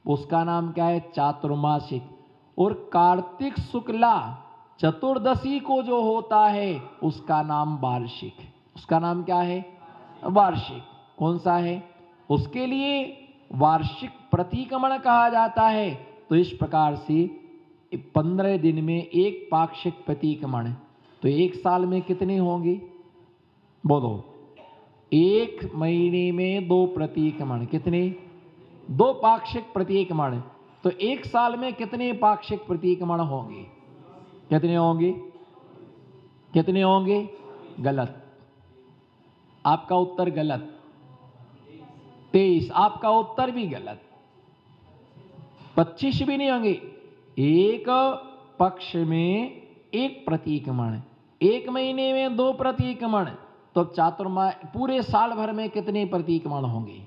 उसका नाम क्या है? चातुर्मासिक। और कार्तिक शुक्ला चतुर्दशी को जो होता है उसका नाम वार्षिक। उसका नाम क्या है? वार्षिक। कौन सा है? उसके लिए वार्षिक प्रतिक्रमण कहा जाता है। तो इस प्रकार से 15 दिन में एक पाक्षिक प्रतिक्रमण, तो एक साल में कितने होंगे? बोलो। एक महीने में 2 प्रतिक्रमण, कितने? 2 पाक्षिक प्रतिक्रमण। तो एक साल में कितने पाक्षिक प्रतिक्रमण होंगे? कितने होंगे? कितने होंगे? गलत, आपका उत्तर गलत। 23। आपका उत्तर भी गलत। 25 भी नहीं होंगे। एक पक्ष में एक प्रतिक्रमण, एक महीने में 2 प्रतिक्रमण, तो पूरे साल भर में कितने प्रतिक्रमण होंगे?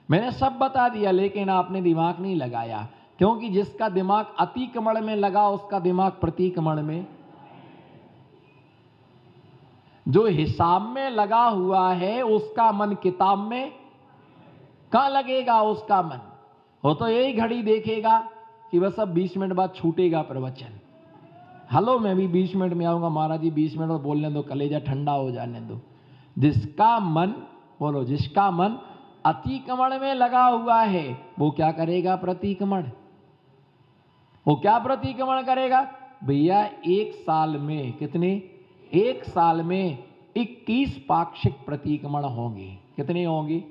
मैंने सब बता दिया, लेकिन आपने दिमाग नहीं लगाया, क्योंकि जिसका दिमाग अतिक्रमण में लगा उसका दिमाग प्रतिक्रमण में, जो हिसाब में लगा हुआ है उसका मन किताब में कहां लगेगा? उसका मन हो तो यही घड़ी देखेगा कि बस अब 20 मिनट बाद छूटेगा प्रवचन। हेलो, मैं भी 20 मिनट में आऊंगा, महाराज जी 20 मिनट और बोलने दो, कलेजा ठंडा हो जाने दो। जिसका मन, बोलो, जिसका मन अतिक्रमण में लगा हुआ है वो क्या करेगा? प्रतिक्रमण। वो क्या प्रतिक्रमण करेगा? भैया एक साल में कितने? एक साल में 21 पाक्षिक प्रतिक्रमण होंगे। कितने होंगे?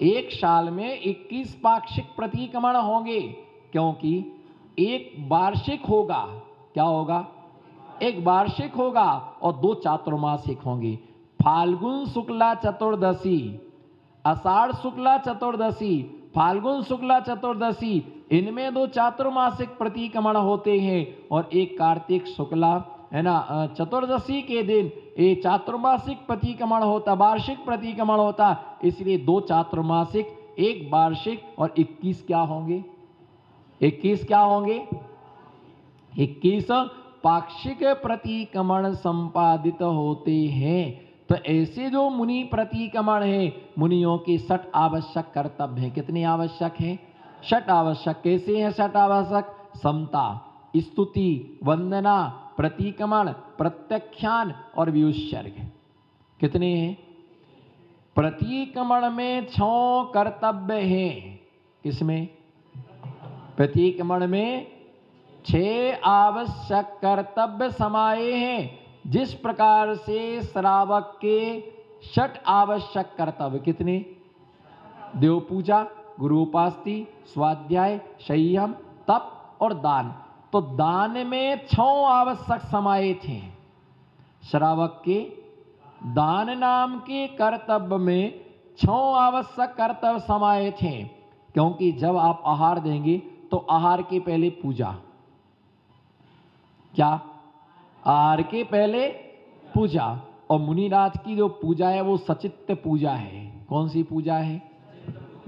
एक साल में 21 पाक्षिक प्रतिक्रमण होंगे, क्योंकि एक वार्षिक होगा। क्या होगा? एक वार्षिक होगा और 2 चातुर्मासिक होंगे। फाल्गुन शुक्ला चतुर्दशी, आषाढ़ शुक्ला चतुर्दशी, फाल्गुन शुक्ला चतुर्दशी, इनमें 2 चातुर्मासिक प्रतिक्रमण होते हैं और एक कार्तिक शुक्ला, है ना, चतुर्दशी के दिन ये चातुर्मासिक प्रतिक्रमण होता, वार्षिक प्रतिक्रमण होता। इसलिए 2 चातुर्मासिक, एक वार्षिक, और 21 क्या होंगे? 21 क्या होंगे? 21 पाक्षिक प्रतिक्रमण संपादित होते हैं। तो ऐसे जो मुनि प्रतिक्रमण है, मुनियों के 6 आवश्यक कर्तव्य हैं। कितने आवश्यक हैं? 6 आवश्यक। कैसे हैं 6 आवश्यक? समता, स्तुति, वंदना, प्रतिक्रमण, प्रत्याख्यान और व्युत्सर्ग। कितने हैं? प्रतिक्रमण में 6 कर्तव्य हैं। किसमें? प्रतिक्रमण में 6 आवश्यक कर्तव्य समाये हैं। जिस प्रकार से श्रावक के 6 आवश्यक कर्तव्य, कितने? देव पूजा, गुरु उपासना, स्वाध्याय, संयम, तप और दान। तो दान में 6 आवश्यक समाये थे। श्रावक के दान नाम के कर्तव्य में 6 आवश्यक कर्तव्य समाये थे, क्योंकि जब आप आहार देंगे तो आहार के पहले पूजा। क्या? आहार के पहले पूजा। और मुनिराज की जो पूजा है वो सचित्त पूजा है। कौन सी पूजा है?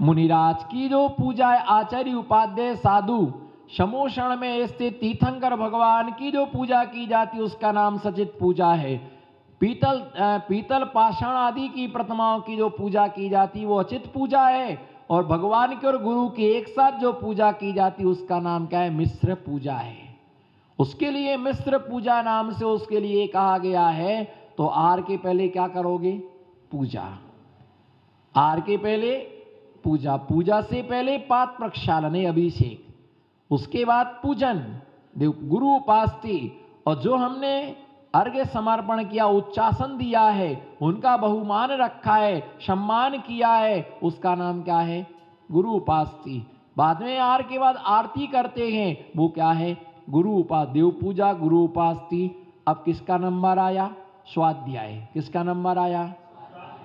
मुनिराज की जो पूजा है, आचार्य उपाध्याय साधु समोषण में स्थित तीर्थंकर भगवान की जो पूजा की जाती है उसका नाम सचित पूजा है। पीतल पाषाण आदि की प्रतिमाओं की जो पूजा की जाती वो अचित पूजा है। और भगवान के और गुरु की एक साथ जो पूजा की जाती उसका नाम क्या है? मिश्र पूजा है। उसके लिए मिश्र पूजा नाम से उसके लिए कहा गया है। तो आहार के पहले क्या करोगे? पूजा। आहार के पहले पूजा, पूजा से पहले पाद प्रक्षालन, अभिषेक, उसके बाद पूजन, देव गुरु उपासना, और जो हमने अर्घ्य समर्पण किया, उच्चासन दिया है, उनका बहुमान रखा है, सम्मान किया है, उसका नाम क्या है? गुरु उपासना। बाद में आहार के बाद आरती करते हैं, वो क्या है? गुरु उपासना, देव पूजा, गुरु उपासना। अब किसका नंबर आया? स्वाध्याय। किसका नंबर आया?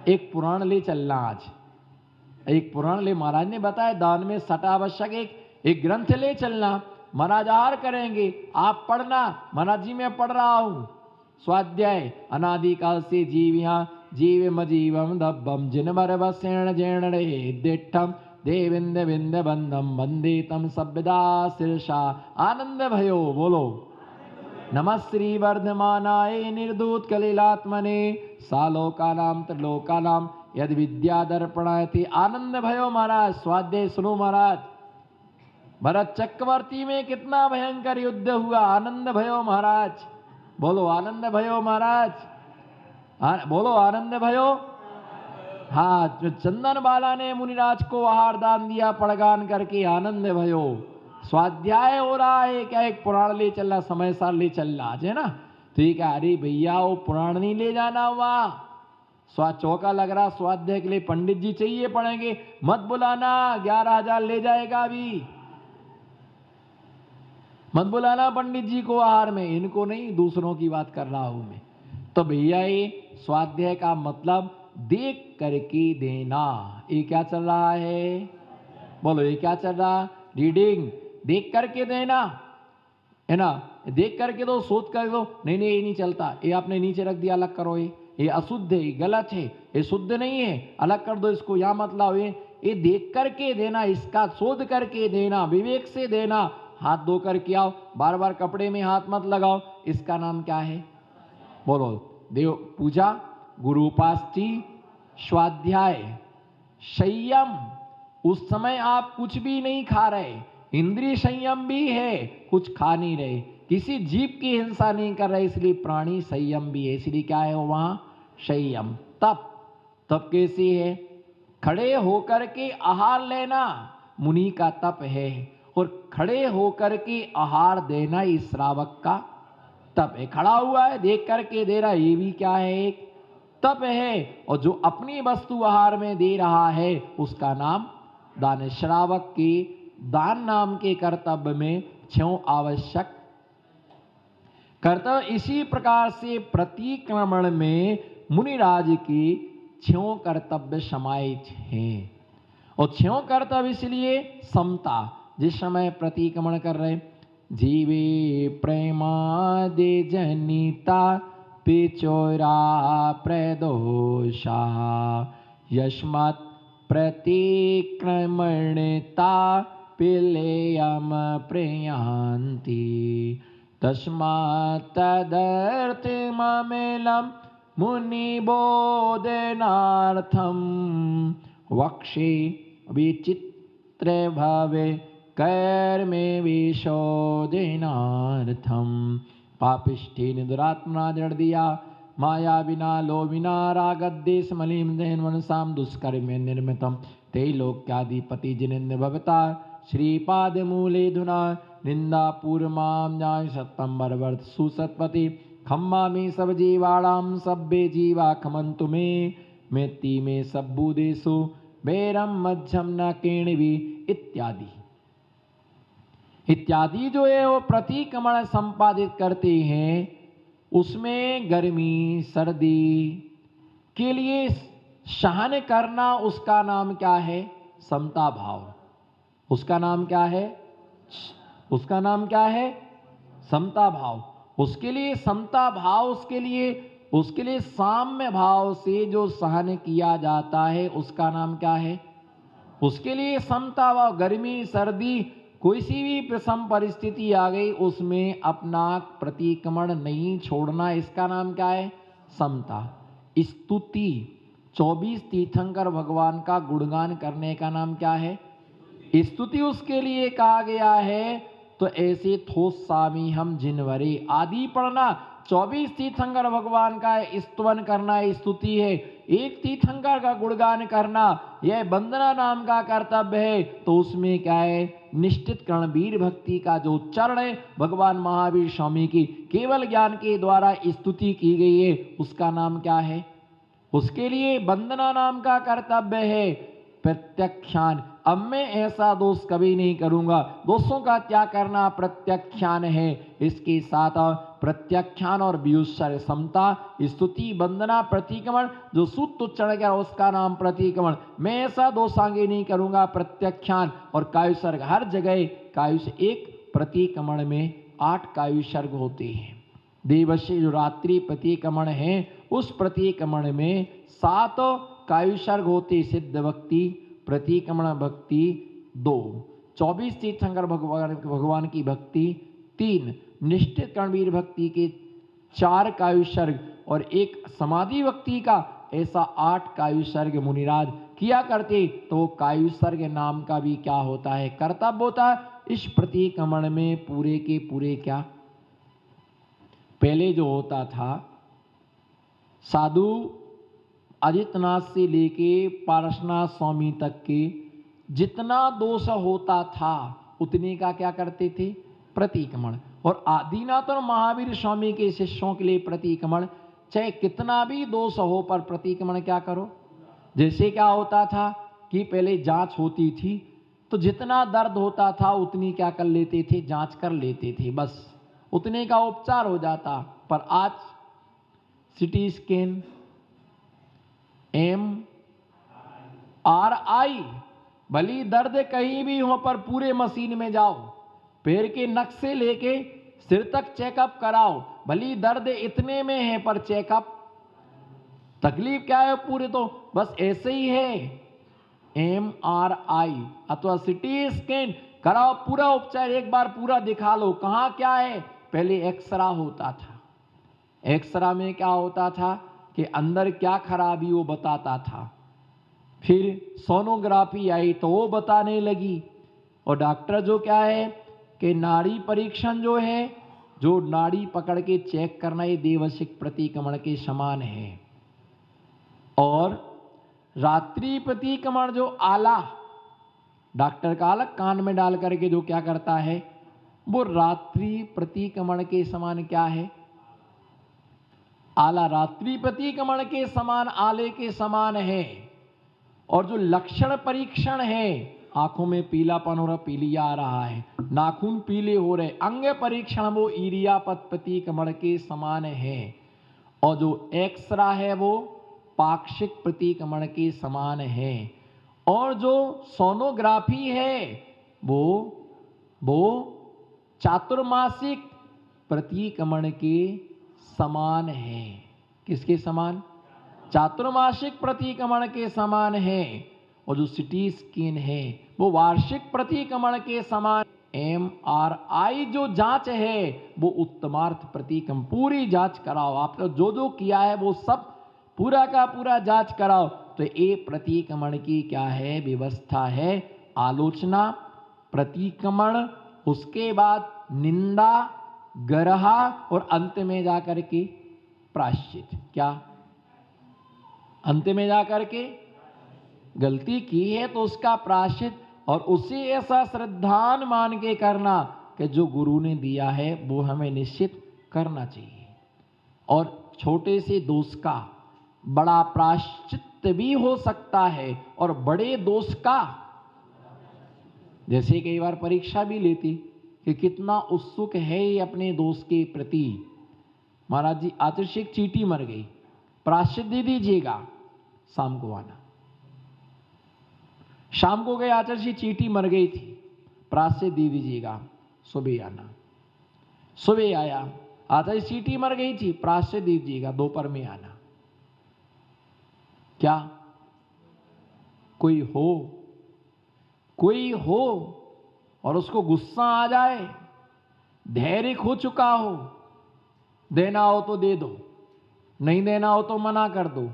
एक पुराण ले चलना आज, एक पुराण ले। महाराज ने बताया दान में 6 आवश्यक, एक ग्रंथ ले चलना। महाराज आहार करेंगे, आप पढ़ना। महाराज जी मैं पढ़ रहा हूं स्वाध्याय। अनादिकाल से जीव यहाँ जीव मजीवम दब्बम जिनमर बसेण जैण रे दिठम देविंद विंद बंधम वंदे तम सभ्यदा शीर्षा आनंद भयो। बोलो नमः श्री वर्धमानाय निर्दूत कलिलात्मने सालोकानाम त्रिलोकानाम यद विद्या दर्पणाय थी। आनंद भयो महाराज। स्वाध्याय सुनो महाराज। भरत चक्रवर्ती में कितना भयंकर युद्ध हुआ, आनंद भयो महाराज, बोलो आनंद भयो महाराज, बोलो आनंद भयो। हाँ, जो चंदन बाला ने मुनिराज को आहार दान दिया पड़गान करके, आनंद भयो। स्वाध्याय हो रहा है, क्या एक पुराण ले चल रहा, समय सार ले चल रहा है ना, ठीक है। अरे भैया वो पुराण नहीं ले जाना हुआ, चौका लग रहा स्वाध्याय के लिए पंडित जी चाहिए पड़ेंगे, मत बुलाना, 11,000 ले जाएगा अभी, मत बुलाना पंडित जी को आहार में, इनको नहीं, दूसरों की बात कर रहा हूं मैं। तो भैया ये स्वाध्याय का मतलब देख करके देना, ये क्या चल रहा है, बोलो ये क्या चल रहा, रीडिंग, देख करके देना है ना, देख करके दो, सोच कर दो, नहीं नहीं ये नहीं चलता, ये आपने नीचे रख दिया, अलग करो, ये अशुद्ध है, ये गलत है, ये शुद्ध नहीं है, अलग कर दो इसको, यहां मत लाओ, ये देख करके देना, इसका शोध करके देना, विवेक से देना, हाथ धो करके आओ, बार बार कपड़े में हाथ मत लगाओ, इसका नाम क्या है, बोलो देव पूजा, गुरु उपासना, स्वाध्याय, संयम, उस समय आप कुछ भी नहीं खा रहे, इंद्रिय संयम भी है, कुछ खा नहीं रहे, किसी जीव की हिंसा नहीं कर रहे, इसलिए प्राणी संयम भी है, इसलिए क्या है वहां संयम। तप, तप कैसी है, खड़े होकर के आहार लेना मुनि का तप है, और खड़े होकर के आहार देना इस श्रावक का तप है। खड़ा हुआ है, देख करके दे रहा है, ये भी क्या है, एक तप है। और जो अपनी वस्तु आहार में दे रहा है उसका नाम दान है। श्रावक के दान नाम के कर्तव्य में 6 आवश्यक कर्तव्य, इसी प्रकार से प्रतिक्रमण में मुनिराज के 6 कर्तव्य समाहित हैं। और 6 कर्तव्य इसलिए समता, जिस समय प्रतिक्रमण कर रहे, जीवे प्रेमादि जनिता पिचोरा प्रदोषा यस्मात् प्रतिक्रमणता पिलेयम प्रयान्ति तस्मात् तदर्थममेलं मुनिबोधनार्थं वक्षे विचित्र भवे कर्मे विशोधनार्थं पापिष्ठेन दुरात्मना दृढ़ माया विना लोभिना रागद्वेष मलिन मनसाम दुष्कर्म निर्मितम ते लोक्याधिपति जिनेन्द्र भवता श्रीपाद मूले धुना निंदा पूर्वमाम न्याय सत्तम बरवर्त सुसतपति खम्मा में सब जीवाणाम सभ्य जीवा खमंतु मेति में सब्बु देशु बेरम मध्यम न केणवी इत्यादि इत्यादि जो है वो प्रतिक्रमण संपादित करते हैं। उसमें गर्मी सर्दी के लिए सहन करना, उसका नाम क्या है, समता भाव। उसका नाम क्या है, उसका नाम क्या है, समता भाव। उसके लिए समता भाव, उसके लिए साम्य भाव से जो सहन किया जाता है उसका नाम क्या है, उसके लिए समता भाव। गर्मी सर्दी कोई सी भी विषम परिस्थिति आ गई उसमें अपना प्रतिक्रमण नहीं छोड़ना, इसका नाम क्या है, समता। स्तुति, 24 तीर्थंकर भगवान का गुणगान करने का नाम क्या है, स्तुति। उसके लिए कहा गया है तो ऐसे थोस स्वामी हम जिनवरे आदि पढ़ना। 24 तीर्थंकर भगवान का स्तवन करना स्तुति है, एक तीर्थंकर का गुणगान करना यह वंदना नाम का कर्तव्य है। तो उसमें क्या है, निश्चित कर्णवीर भक्ति का जो उच्चारण है, भगवान महावीर स्वामी की केवल ज्ञान के द्वारा स्तुति की गई है, उसका नाम क्या है, उसके लिए वंदना नाम का कर्तव्य है। प्रत्याख्यान, अब मैं ऐसा दोष कभी नहीं करूंगा, दोषों का त्याग करना प्रत्याख्यान है। इसके साथ प्रत्याख्यान और व्युत्सर्ग, समता, स्तुति, वंदना, प्रतिक्रमण, जो सूत्र उच्चारण किया उसका नाम प्रतिक्रमण। मैं ऐसा दोष आगे नहीं करूंगा, प्रत्याख्यान और कायुसर्ग हर जगह। कायुष एक, प्रतिक्रमण में 8 कायुसर्ग होते हैं। देवस्य जो रात्रि प्रतिक्रमण है उस प्रतिक्रमण में 7 कायुसर्ग होते। सिद्ध भक्ति, प्रतिक्रमण भक्ति 2, 24 तीर्थंकर भगवान की भक्ति 3, निश्चित कर्णवीर भक्ति के 4 कायुसर्ग और 1 समाधि भक्ति का, ऐसा 8 कायुसर्ग मुनिराज किया करते। तो कायुसर्ग नाम का भी क्या होता है, कर्तव्य होता है। इस प्रतिक्रमण में पूरे के पूरे क्या, पहले जो होता था साधु अजितनाथ से लेके पारसनाथ स्वामी तक के जितना दोष होता था उतने का क्या करते थे, प्रतिक्रमण। और आदिनाथ और महावीर स्वामी के शिष्यों के लिए प्रतिक्रमण चाहे कितना भी दोष हो पर प्रतिक्रमण क्या करो। जैसे क्या होता था कि पहले जांच होती थी तो जितना दर्द होता था उतनी क्या कर लेते थे, जांच कर लेते थे, बस उतने का उपचार हो जाता। पर आज सिटी स्कैन, MRI, भली दर्द कहीं भी हो पर पूरे मशीन में जाओ, पैर के नख से लेके सिर तक चेकअप कराओ, भली दर्द इतने में है पर चेकअप, तकलीफ क्या है पूरे, तो बस ऐसे ही है। MRI अथवा सिटी स्कैन कराओ, पूरा उपचार एक बार पूरा दिखा लो कहां क्या है। पहले एक्सरा होता था, एक्सरा में क्या होता था कि अंदर क्या खराबी वो बताता था, फिर सोनोग्राफी आई तो वो बताने लगी, और डॉक्टर जो क्या है कि नाड़ी परीक्षण जो है, जो नाड़ी पकड़ के चेक करना, ये देवशिक प्रतिक्रमण के समान है। और रात्रि प्रतिक्रमण जो आला, डॉक्टर का अलग कान में डाल करके जो क्या करता है, वो रात्रि प्रतिक्रमण के समान क्या है, आला रात्रि प्रतिक्रमण के समान, आले के समान है। और जो लक्षण परीक्षण है, आंखों में पीलापन हो रहा, पीलिया आ रहा है, नाखून पीले हो रहे, अंग परीक्षण वो इरियापत प्रतिक्रमण के समान है। और जो एक्सरा है वो पाक्षिक प्रतिक्रमण के समान है। और जो सोनोग्राफी है वो चातुर्मासिक प्रतिक्रमण के समान है। किसके समान, चातुर्मासिक प्रतिक्रमण के समान है। और जो सिटी स्कैन है वो वार्षिक प्रतिक्रमण के समान। MRI जो जांच है वो उत्तमार्थ प्रतिक्रमण, पूरी जांच कराओ, आपने जो जो किया है वो सब पूरा का पूरा जांच कराओ। तो ये प्रतिक्रमण की क्या है, व्यवस्था है। आलोचना, प्रतिक्रमण, उसके बाद निंदा, गरहा, और अंत में जाकर के प्रायश्चित। क्या, अंत में जाकर के गलती की है तो उसका प्रायश्चित, और उसे ऐसा श्रद्धान मान के करना कि जो गुरु ने दिया है वो हमें निश्चित करना चाहिए। और छोटे से दोष का बड़ा प्रायश्चित भी हो सकता है, और बड़े दोष का, जैसे कई बार परीक्षा भी लेती कि कितना उत्सुक है ये अपने दोस्त के प्रति। महाराज जी आतिशिक चींटी मर गई, प्रायश्चित दे दीजिएगा, शाम को आना। शाम को गए, आतिशी चींटी मर गई थी, प्रायश्चित दे दीजिएगा, सुबह आना। सुबह आया, आतिशी चींटी मर गई थी, प्रायश्चित दे दीजिएगा, दोपहर में आना। क्या कोई हो और उसको गुस्सा आ जाए, धैर्य खो चुका हो, देना हो तो दे दो, नहीं देना हो तो मना कर दो।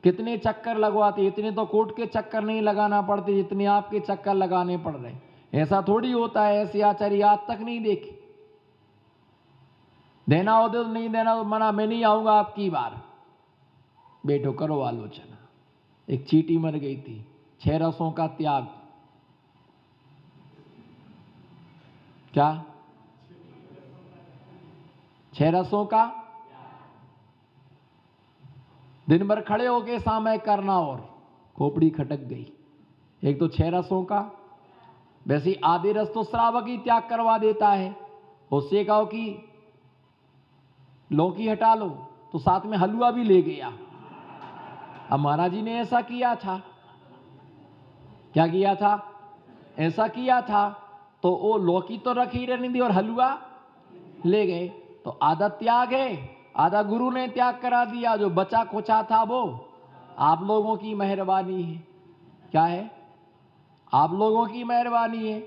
कितने चक्कर लगवाते, इतने तो कोर्ट के चक्कर नहीं लगाना पड़ते जितने आपके चक्कर लगाने पड़ रहे। ऐसा थोड़ी होता है, ऐसी आचार्य आज तक नहीं देखी। देना हो तो, नहीं देना तो मना, मैं नहीं आऊंगा आपकी बार। बैठो, करो आलोचना। एक चींटी मर गई थी, 6 रसों का त्याग। क्या, 6 रसों का, दिन भर खड़े होके सामय करना और खोपड़ी खटक गई। एक तो 6 रसों का, वैसे आधे रस तो श्रावक ही त्याग करवा देता है। उससे कहो कि लौकी हटा लो तो साथ में हलवा भी ले गया। अब महाराज जी ने ऐसा किया था, क्या किया था, ऐसा किया था तो वो लौकी तो रखी रहने दी और हलवा ले गए। तो आधा त्याग है, आधा गुरु ने त्याग करा दिया। जो बचा कुचा था वो आप लोगों की मेहरबानी है। क्या है, आप लोगों की मेहरबानी है।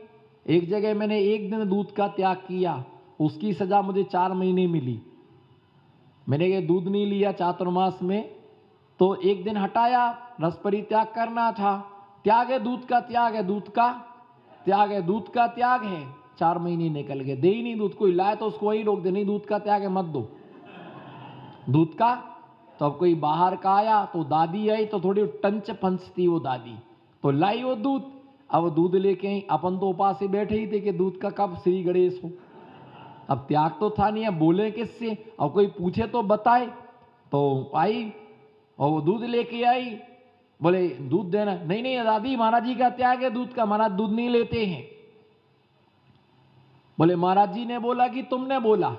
एक जगह मैंने एक दिन दूध का त्याग किया, उसकी सजा मुझे 4 महीने मिली। मैंने ये दूध नहीं लिया चातुर्मास में, तो एक दिन हटाया, रस परित्याग करना था। त्याग है, दूध का त्याग है, दूध का त्याग है, दूध का त्याग है। 4 महीने निकल गए, दे ही नहीं दूध, कोई लाए तो उसको वही रोक दे, नहीं दूध का त्याग है मत दो दूध का। तो अब कोई बाहर का आया तो दादी आई तो थोड़ी टंच पंच थी वो दादी, तो लाई वो दूध। अब दूध लेके आई, अपन तो उपास से बैठे ही थे कि दूध का कब श्री गणेश हो। अब त्याग तो था नहीं, अब बोले किससे, अब कोई पूछे तो बताए। तो आई और वो दूध लेके आई, बोले दूध देना, नहीं नहीं दादी महाराज जी का त्याग है दूध का, महाराज दूध नहीं लेते हैं। बोले महाराज जी ने बोला कि तुमने बोला,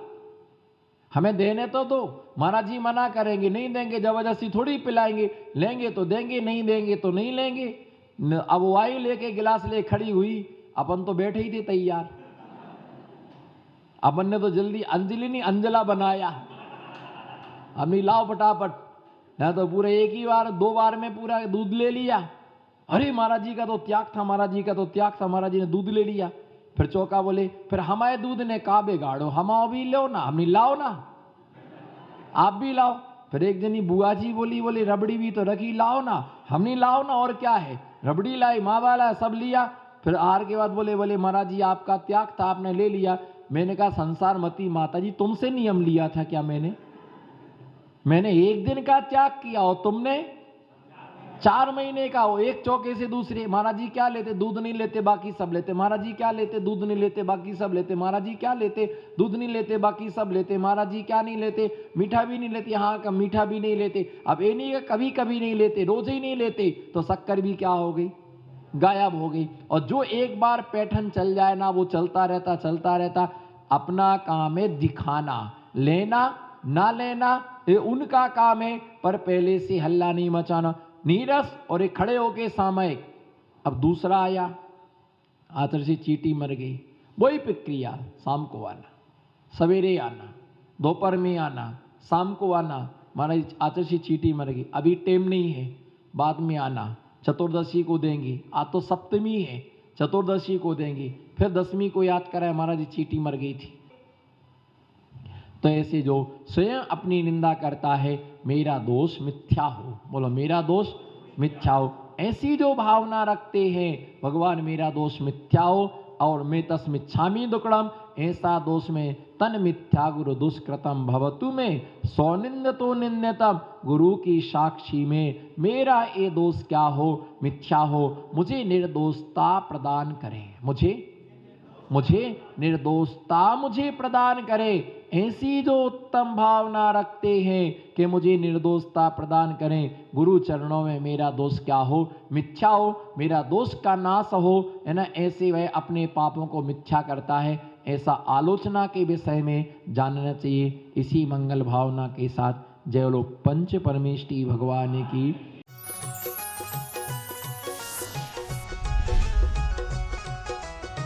हमें देने तो दो। महाराज जी मना करेंगे, नहीं देंगे, जबरदस्ती थोड़ी पिलाएंगे, लेंगे तो देंगे, नहीं देंगे तो नहीं लेंगे। अब वो आई लेके गिलास ले खड़ी हुई, अपन तो बैठे ही थे तैयार, अपन ने तो जल्दी अंजलि नहीं अंजला बनाया, हमने लाओ फटाफट, ना तो पूरे एक ही बार 2 बार में पूरा दूध ले लिया। अरे महाराज जी का तो त्याग था, महाराज जी का तो त्याग था, महाराज जी ने दूध ले लिया। फिर चौका बोले, फिर हमारे दूध ने का बिगाड़ो, हम भी लो ना, हमने लाओ ना, आप भी लाओ। फिर एक जनी बुआ जी बोली रबड़ी भी तो रखी, लाओ ना, हमने लाओ ना, और क्या है, रबड़ी लाई, मावा लाया, सब लिया। फिर आर के बाद बोले महाराज जी आपका त्याग था, आपने ले लिया। मैंने कहा संसार मती माता जी, तुमसे नियम लिया था क्या मैंने 1 दिन का त्याग किया और तुमने 4 महीने का हो, एक चौके से दूसरे। महाराज जी क्या लेते, दूध नहीं लेते, बाकी सब लेते। महाराज जी क्या लेते, दूध नहीं लेते, बाकी सब लेते। महाराज जी क्या लेते, दूध नहीं लेते, बाकी सब लेते। महाराज जी क्या नहीं लेते, मीठा भी नहीं लेते, हाँ का मीठा भी नहीं लेते। अब ये नहीं कभी कभी नहीं लेते, रोज ही नहीं लेते, तो शक्कर भी क्या हो गई, गायब हो गई। और जो एक बार पैठन चल जाए ना, वो चलता रहता। अपना काम है दिखाना, लेना ना लेना ये उनका काम है, पर पहले से हल्ला नहीं मचाना। नीरस और एक खड़े होके सामयिक। अब दूसरा आया, आतर से चींटी मर गई, वही प्रक्रिया, शाम को आना, सवेरे आना, दोपहर में आना, शाम को आना। महाराज आतर से चींटी मर गई, अभी टेम नहीं है, बाद में आना, चतुर्दशी को देंगे, आज तो सप्तमी है, चतुर्दशी को देंगे, फिर 10वीं को याद कराए महाराज चींटी मर गई थी। तो ऐसे जो स्वयं अपनी निंदा करता है, मेरा दोष मिथ्या हो, बोलो मेरा दोष मिथ्या हो, ऐसी जो भावना रखते हैं, भगवान मेरा दोष मिथ्या हो और मैं तस्मिच्छामि दुक्कडम, ऐसा दोष में तन मिथ्या गुरु दुष्कृतम भवतु में स्वनिंदतो निंदतम, गुरु की साक्षी में मेरा ये दोष क्या हो, मिथ्या हो, मुझे निर्दोषता प्रदान करें, मुझे निर्दोषता मुझे प्रदान करे। ऐसी जो उत्तम भावना रखते हैं कि मुझे निर्दोषता प्रदान करें, गुरु चरणों में मेरा दोष क्या हो, मिथ्या हो, मेरा दोष का नाश हो, है ना, ऐसे वह अपने पापों को मिथ्या करता है, ऐसा आलोचना के विषय में जानना चाहिए। इसी मंगल भावना के साथ जय लोक पंच परमेष्टि भगवान की